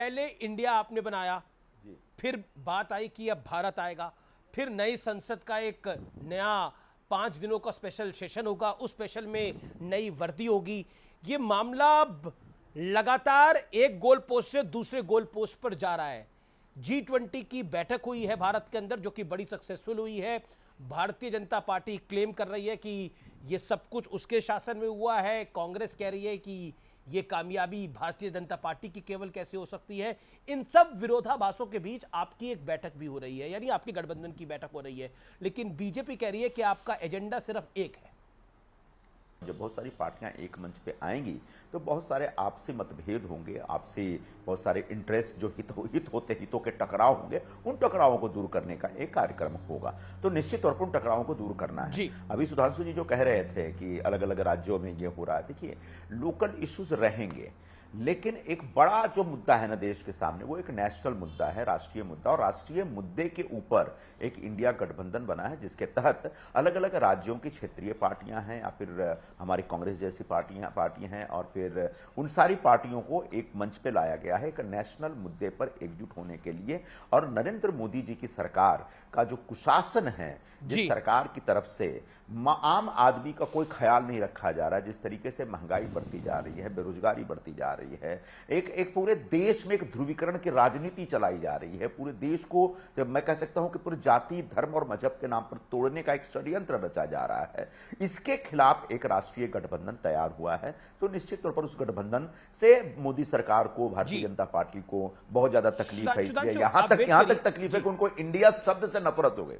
पहले इंडिया आपने बनाया, फिर बात आई कि अब भारत आएगा, फिर नई संसद का एक नया 5 दिनों का स्पेशल सेशन होगा, उस स्पेशल में नई वर्दी होगी। ये मामला अब लगातार एक गोल पोस्ट से दूसरे गोल पोस्ट पर जा रहा है। G20 की बैठक हुई है भारत के अंदर, जो कि बड़ी सक्सेसफुल हुई है। भारतीय जनता पार्टी क्लेम कर रही है कि ये सब कुछ उसके शासन में हुआ है। कांग्रेस कह रही है कि ये कामयाबी भारतीय जनता पार्टी की केवल कैसे हो सकती है। इन सब विरोधाभासों के बीच आपकी एक बैठक भी हो रही है, यानी आपकी गठबंधन की बैठक हो रही है, लेकिन बीजेपी कह रही है कि आपका एजेंडा सिर्फ एक है। जब बहुत सारी पार्टियां एक मंच पे आएंगी तो बहुत सारे आपसी मतभेद होंगे, आपसी बहुत सारे इंटरेस्ट जो हितों के टकराव होंगे, उन टकरावों को दूर करने का एक कार्यक्रम होगा। तो निश्चित तौर पर उन टकरावों को दूर करना है। अभी सुधांशु जी जो कह रहे थे कि अलग अलग राज्यों में ये हो रहा है, देखिए लोकल इश्यूज रहेंगे, लेकिन एक बड़ा जो मुद्दा है ना देश के सामने, वो एक नेशनल मुद्दा है, राष्ट्रीय मुद्दा। और राष्ट्रीय मुद्दे के ऊपर एक इंडिया गठबंधन बना है, जिसके तहत अलग अलग राज्यों की क्षेत्रीय पार्टियां हैं, या फिर हमारी कांग्रेस जैसी पार्टियां हैं, और फिर उन सारी पार्टियों को एक मंच पे लाया गया है एक नेशनल मुद्दे पर एकजुट होने के लिए। और नरेंद्र मोदी जी की सरकार का जो कुशासन है, जिस सरकार की तरफ से आम आदमी का कोई ख्याल नहीं रखा जा रहा है, जिस तरीके से महंगाई बढ़ती जा रही है, बेरोजगारी बढ़ती जा रही है, एक पूरे देश में एक ध्रुवीकरण की राजनीति चलाई जा रही है, पूरे देश को मैं कह सकता हूं कि पूरे जाति, धर्म और मजहब के नाम पर तोड़ने का एक षड्यंत्र रचा जा रहा है। इसके खिलाफ एक राष्ट्रीय गठबंधन तैयार हुआ है। तो निश्चित तौर पर उस गठबंधन से मोदी सरकार को, भारतीय जनता पार्टी को बहुत ज्यादा तकलीफ है। इसलिए यहां तक तकलीफ है कि उनको इंडिया शब्द से नफरत हो गई।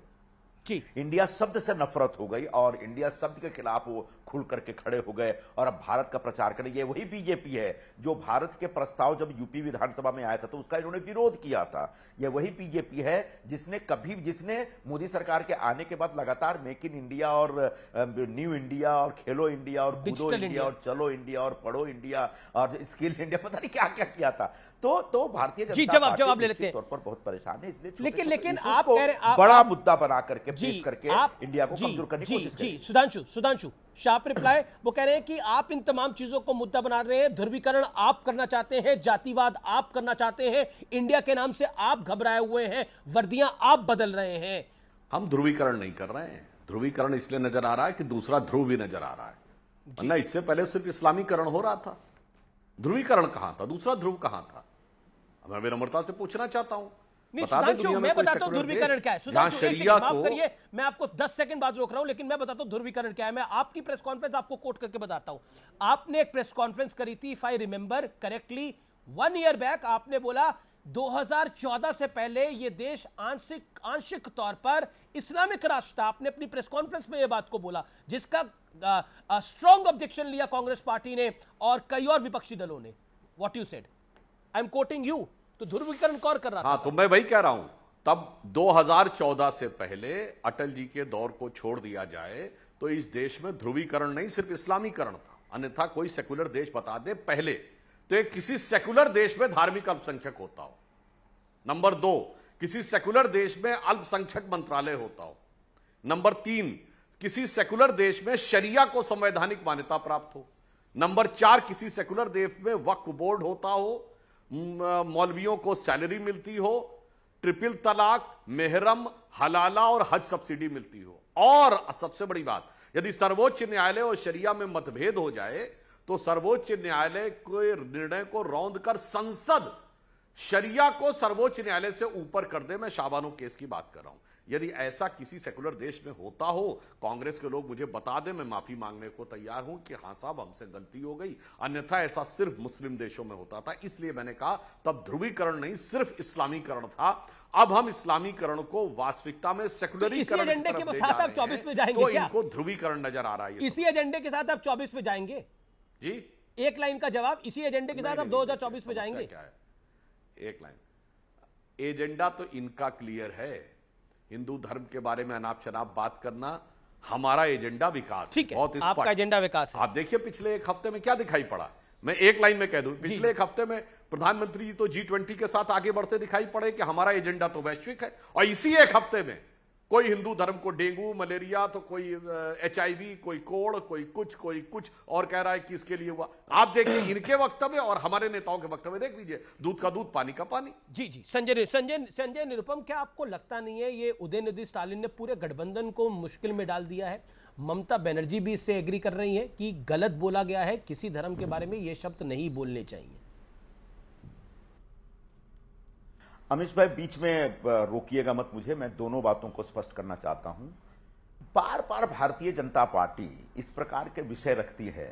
इंडिया शब्द से नफरत हो गई और इंडिया शब्द के खिलाफ वो खुल करके खड़े हो गए और अब भारत का प्रचार करें। ये वही बीजेपी है जो भारत के प्रस्ताव जब यूपी विधानसभा में आया था तो उसका इन्होंने विरोध किया था। ये वही बीजेपी है जिसने मोदी सरकार के आने के बाद लगातार मेक इन इंडिया और न्यू इंडिया और खेलो इंडिया और कूदो इंडिया और चलो इंडिया और पढ़ो इंडिया और स्किल इंडिया, पता नहीं क्या क्या किया था। तो भारतीय जनता पार्टी निश्चित तौर पर बहुत परेशान है। इसलिए लेकिन आप कह रहे हैं बड़ा मुद्दा बना करके पेश करके इंडिया को कमजोर करने की कोशिश करें। सुधांशु शार्प रिप्लाई, वो कह रहे हैं कि आप इन तमाम चीजों को मुद्दा बना रहे हैं। ध्रुवीकरण आप करना चाहते हैं, जातिवाद आप करना चाहते हैं, इंडिया के नाम से आप घबराए हुए हैं, वर्दियां आप बदल रहे हैं। हम ध्रुवीकरण नहीं कर रहे हैं। ध्रुवीकरण इसलिए नजर आ रहा है कि दूसरा ध्रुव भी नजर आ रहा है, वरना इससे पहले सिर्फ इस्लामीकरण हो रहा था। ध्रुवीकरण कहां था, दूसरा ध्रुव कहां था? मैं विनम्रता से पूछना चाहता हूं। सुधांशु, मैं बताता हूं ध्रुवीकरण क्या है। सुधांशु, माफ करिए, मैं आपको 10 सेकंड बाद रोक रहा हूं, लेकिन मैं बताता हूं ध्रुवीकरण क्या है। मैं आपकी प्रेस कॉन्फ्रेंस आपको कोट करके बताता हूं। आपने एक प्रेस कॉन्फ्रेंस करी थी, if I remember correctly, 1 year back. आपने बोला 2014 से पहले यह देश आंशिक तौर पर इस्लामिक राष्ट्र था। आपने अपनी प्रेस कॉन्फ्रेंस में यह बात को बोला, जिसका स्ट्रॉन्ग ऑब्जेक्शन लिया कांग्रेस पार्टी ने और कई और विपक्षी दलों ने। What you said, I am quoting you. तो ध्रुवीकरण कौन कर रहा था? तो मैं वही कह रहा हूं, तब 2014 से पहले अटल जी के दौर को छोड़ दिया जाए तो इस देश में ध्रुवीकरण नहीं, सिर्फ इस्लामीकरण था। अन्यथा कोई सेकुलर देश बता दे पहले तो एक किसी सेकुलर देश में धार्मिक अल्पसंख्यक होता हो। नंबर 2, किसी सेकुलर देश में अल्पसंख्यक मंत्रालय होता हो। नंबर 3, किसी सेकुलर देश में शरिया को संवैधानिक मान्यता प्राप्त हो। नंबर 4, किसी सेकुलर देश में वक्फ बोर्ड होता हो, मौलवियों को सैलरी मिलती हो, ट्रिपल तलाक, मेहरम, हलाला और हज सब्सिडी मिलती हो। और सबसे बड़ी बात, यदि सर्वोच्च न्यायालय और शरिया में मतभेद हो जाए तो सर्वोच्च न्यायालय के निर्णय को रौंद कर संसद शरिया को सर्वोच्च न्यायालय से ऊपर कर दे। मैं शाबानो केस की बात कर रहा हूं। यदि ऐसा किसी सेकुलर देश में होता हो, कांग्रेस के लोग मुझे बता दें, मैं माफी मांगने को तैयार हूं कि हां साहब हमसे गलती हो गई। अन्यथा ऐसा सिर्फ मुस्लिम देशों में होता था। इसलिए मैंने कहा तब ध्रुवीकरण नहीं, सिर्फ इस्लामीकरण था। अब हम इस्लामीकरण को वास्तविकता में सेकुलरीकरण तो एजेंडे के साथ आप 24 में जाएंगे क्या? इनको ध्रुवीकरण नजर आ रहा है। इसी एजेंडे के साथ आप 24 में जाएंगे जी? एक लाइन का जवाब, इसी एजेंडे के साथ आप 2024 में जाएंगे? क्या है एक लाइन? एजेंडा तो इनका क्लियर है। हिंदू धर्म के बारे में अनाप शनाप बात करना, हमारा एजेंडा विकास। ठीक है, आपका एजेंडा विकास है। आप देखिए पिछले एक हफ्ते में क्या दिखाई पड़ा। मैं एक लाइन में कह दूं, पिछले एक हफ्ते में प्रधानमंत्री जी तो G20 के साथ आगे बढ़ते दिखाई पड़े कि हमारा एजेंडा तो वैश्विक है। और इसी एक हफ्ते में कोई हिंदू धर्म को डेंगू मलेरिया, तो कोई HIV, कोई कोड़, कोई कुछ और कह रहा है कि इसके लिए हुआ। आप देखिए इनके वक्तव्य और हमारे नेताओं के वक्तव्य देख लीजिए, दूध का दूध पानी का पानी। जी जी, संजय निरुपम, क्या आपको लगता नहीं है ये उदयनिधि स्टालिन ने पूरे गठबंधन को मुश्किल में डाल दिया है? ममता बनर्जी भी इससे एग्री कर रही है कि गलत बोला गया है, किसी धर्म के बारे में ये शब्द नहीं बोलने चाहिए। अमीश भाई बीच में रोकिएगा मत मुझे, मैं दोनों बातों को स्पष्ट करना चाहता हूं। बार बार भारतीय जनता पार्टी इस प्रकार के विषय रखती है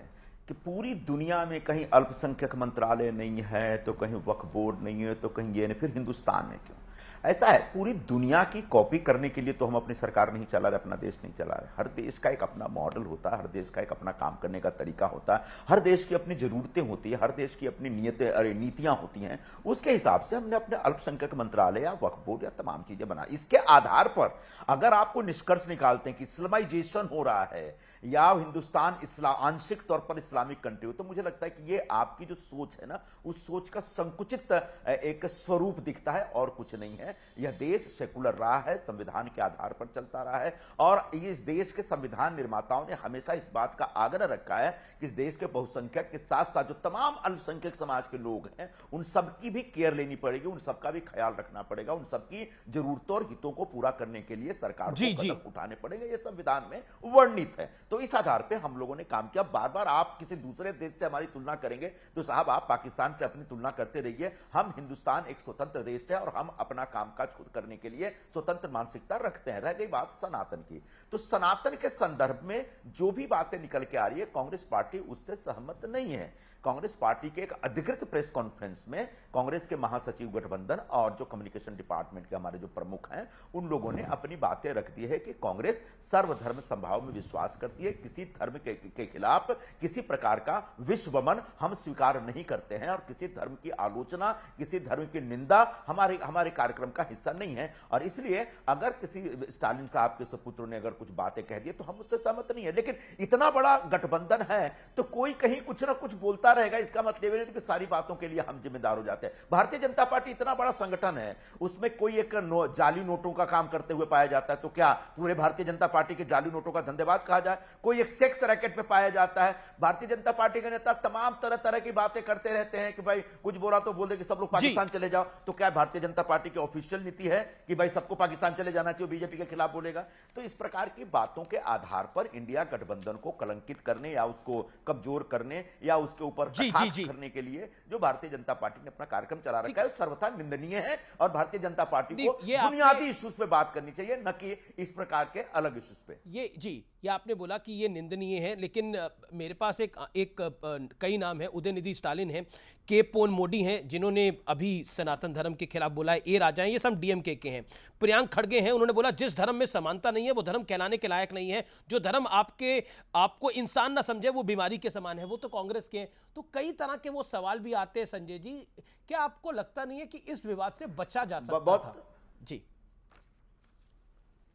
कि पूरी दुनिया में कहीं अल्पसंख्यक मंत्रालय नहीं है, तो कहीं वक्फ बोर्ड नहीं है, तो कहीं ये नहीं, फिर हिंदुस्तान में क्यों? ऐसा है, पूरी दुनिया की कॉपी करने के लिए तो हम अपनी सरकार नहीं चला रहे, अपना देश नहीं चला रहे। हर देश का एक अपना मॉडल होता है, हर देश का एक अपना काम करने का तरीका होता है, हर देश की अपनी जरूरतें होती है, हर देश की अपनी नीतियां होती हैं। उसके हिसाब से हमने अपने अल्पसंख्यक मंत्रालय या वक्फ बोर्ड या तमाम चीजें बनाई। इसके आधार पर अगर आपको निष्कर्ष निकालते हैं कि इस्लामाइजेशन हो रहा है या हिंदुस्तान आंशिक तौर पर इस्लामिक कंट्री हो, तो मुझे लगता है कि ये आपकी जो सोच है ना, उस सोच का संकुचित एक स्वरूप दिखता है और कुछ नहीं है। यह देश सेकुलर रहा है, संविधान के आधार पर चलता रहा है, और इस देश के संविधान निर्माताओं ने हमेशा इस बात का आग्रह रखा है कि इस देश के बहुसंख्यक के साथ साथ जो तमाम अल्पसंख्यक समाज के लोग हैं, उन सबकी भी केयर लेनी पड़ेगी, उन सबका भी ख्याल रखना पड़ेगा, उन सबकी जरूरतों और हितों को पूरा करने के लिए सरकार को कदम उठाने पड़ेंगे। यह संविधान में वर्णित है। तो इस आधार पर हम लोगों ने काम किया। बार बार आप किसी दूसरे देश से हमारी तुलना करेंगे तो साहब आप पाकिस्तान से अपनी तुलना करते रहिए। हम हिंदुस्तान एक स्वतंत्र देश है और हम अपना कामकाज खुद करने के लिए स्वतंत्र मानसिकता रखते हैं। रह गई बात सनातन की, तो सनातन के संदर्भ में जो भी बातें निकल के आ रही है, कांग्रेस पार्टी उससे सहमत नहीं है। कांग्रेस पार्टी के एक अधिकृत प्रेस कॉन्फ्रेंस में कांग्रेस के महासचिव गठबंधन और जो कम्युनिकेशन डिपार्टमेंट के हमारे जो प्रमुख हैं, उन लोगों ने अपनी बातें रख दी है कि कांग्रेस सर्वधर्म संभाव में विश्वास करती है। किसी धर्म के खिलाफ किसी प्रकार का विश्वमन हम स्वीकार नहीं करते हैं, और किसी धर्म की आलोचना, किसी धर्म की निंदा हमारे कार्यक्रम का हिस्सा नहीं है। और इसलिए अगर किसी स्टालिन साहब के सपुत्र ने अगर कुछ बातें कह दी तो हम उससे सहमत नहीं है। लेकिन इतना बड़ा गठबंधन है तो कोई कहीं कुछ ना कुछ बोलता रहेगा, इसका मतलब नहीं कि सारी बातों के लिए हम जिम्मेदार हो जाते हैं। भारतीय जनता पार्टी इतना बड़ा संगठन है, उसमें कोई एक जाली नोटों का काम करते हुए पाया जाता है, तो क्या पूरे भारतीय जनता पार्टी के जाली नोटों का धंधेबाज कहा जाए? कोई एक सेक्स रैकेट में पाया जाता है। भारतीय जनता पार्टी के नेता तमाम तरह तरह की बातें करते रहते हैं कि भाई कुछ बोला तो बोल दे कि सब लोग पाकिस्तान चले जाओ। तो क्या भारतीय जनता पार्टी की ऑफिशियल नीति है कि भाई सबको पाकिस्तान चले जाना चाहिए, बीजेपी के खिलाफ बोलेगा? तो इस प्रकार की बातों के आधार पर इंडिया गठबंधन को कलंकित करने या उसको कमजोर करने या उसके ऊपर करने के लिए जो भारतीय जनता पार्टी ने अपना कार्यक्रम चला रखा है, सर्वथा निंदनीय है। और भारतीय जनता पार्टी को बुनियादी इश्यूज पे बात करनी चाहिए, न कि इस प्रकार के अलग इश्यूज पे। ये आपने बोला कि ये निंदनीय है, लेकिन मेरे पास कई नाम है। उदयनिधि स्टालिन है, के पोन मोदी हैं जिन्होंने अभी सनातन धर्म के खिलाफ बोला है, ए राजा हैं, ये सब डीएमके के हैं। प्रियांक खड़गे हैं, उन्होंने बोला जिस धर्म में समानता नहीं है वो धर्म कहलाने के लायक नहीं है, जो धर्म आपको इंसान ना समझे वो बीमारी के समान है, वो तो कांग्रेस के हैं। तो कई तरह के वो सवाल भी आते हैं। संजय जी, क्या आपको लगता नहीं है कि इस विवाद से बचा जा सकता था? जी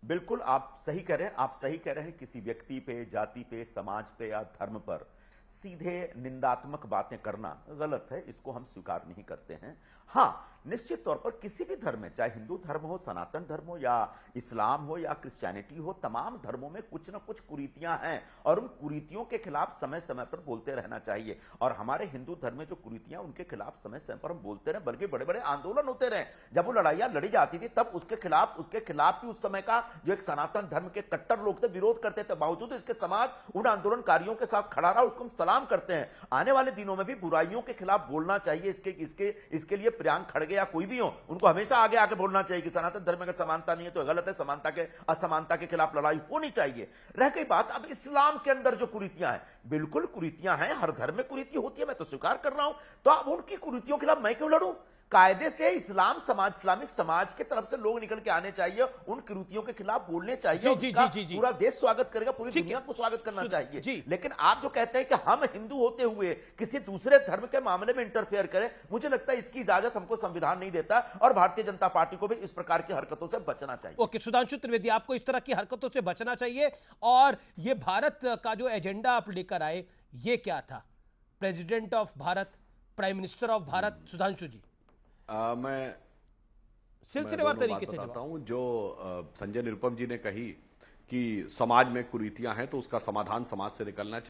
बिल्कुल, आप सही कह रहे हैं। किसी व्यक्ति पे, जाति पे, समाज पे या धर्म पर सीधे निंदात्मक बातें करना गलत है, इसको हम स्वीकार नहीं करते हैं। हाँ, निश्चित तौर पर किसी भी धर्म में, चाहे हिंदू धर्म हो, सनातन धर्म हो या इस्लाम हो या क्रिश्चियनिटी हो, तमाम धर्मों में कुछ ना कुछ कुरीतियां हैं और उन कुरीतियों के खिलाफ समय समय पर बोलते रहना चाहिए। और हमारे हिंदू धर्म में जो कुरीतियां, उनके खिलाफ समय समय पर हम बोलते रहे, बल्कि बड़े बड़े आंदोलन होते रहे। जब वो लड़ाइयां लड़ी जाती थी तब उसके खिलाफ भी उस समय का जो एक सनातन धर्म के कट्टर लोग थे विरोध करते थे। बावजूद इसके समाज उन आंदोलनकारियों के साथ खड़ा रहा, उसको हम सलाम करते हैं। आने वाले दिनों में भी बुराइयों के खिलाफ बोलना चाहिए। इसके लिए प्रियांक खड़गे या कोई भी हो, उनको हमेशा आगे आके बोलना चाहिए कि सनातन धर्म में अगर समानता नहीं है तो गलत है, असमानता के खिलाफ लड़ाई होनी चाहिए। रह गई बात अब इस्लाम के अंदर जो कुरीतियां हैं, बिल्कुल कुरीतियां हैं, हर धर्म में कुरीति होती है, मैं तो स्वीकार कर रहा हूं। तो अब उनकी कुरीतियों के खिलाफ मैं क्यों लड़ूं? कायदे से इस्लामिक समाज के तरफ से लोग निकल के आने चाहिए, उन कुरीतियों के खिलाफ बोलने चाहिए। पूरा देश स्वागत करेगा, पूरी दुनिया को स्वागत करना चाहिए। लेकिन आप जो कहते हैं कि हम हिंदू होते हुए किसी दूसरे धर्म के मामले में इंटरफेयर करें, मुझे लगता है इसकी इजाजत हमको संविधान नहीं देता और भारतीय जनता पार्टी को भी इस प्रकार की हरकतों से बचना चाहिए। ओके, सुधांशु त्रिवेदी, आपको इस तरह की हरकतों से बचना चाहिए। और ये भारत का जो एजेंडा आप लेकर आए, ये क्या था? President of Bharat, prime minister of Bharat, Sudhanshu ji. मैं सिलसिलेवार मैं दोनों तरीके बात से बताता जवाब। हूं। जो संजय निरुपम जी ने कही कि समाज में कुरीतियां हैं तो उसका समाधान समाज से निकलना चाहिए।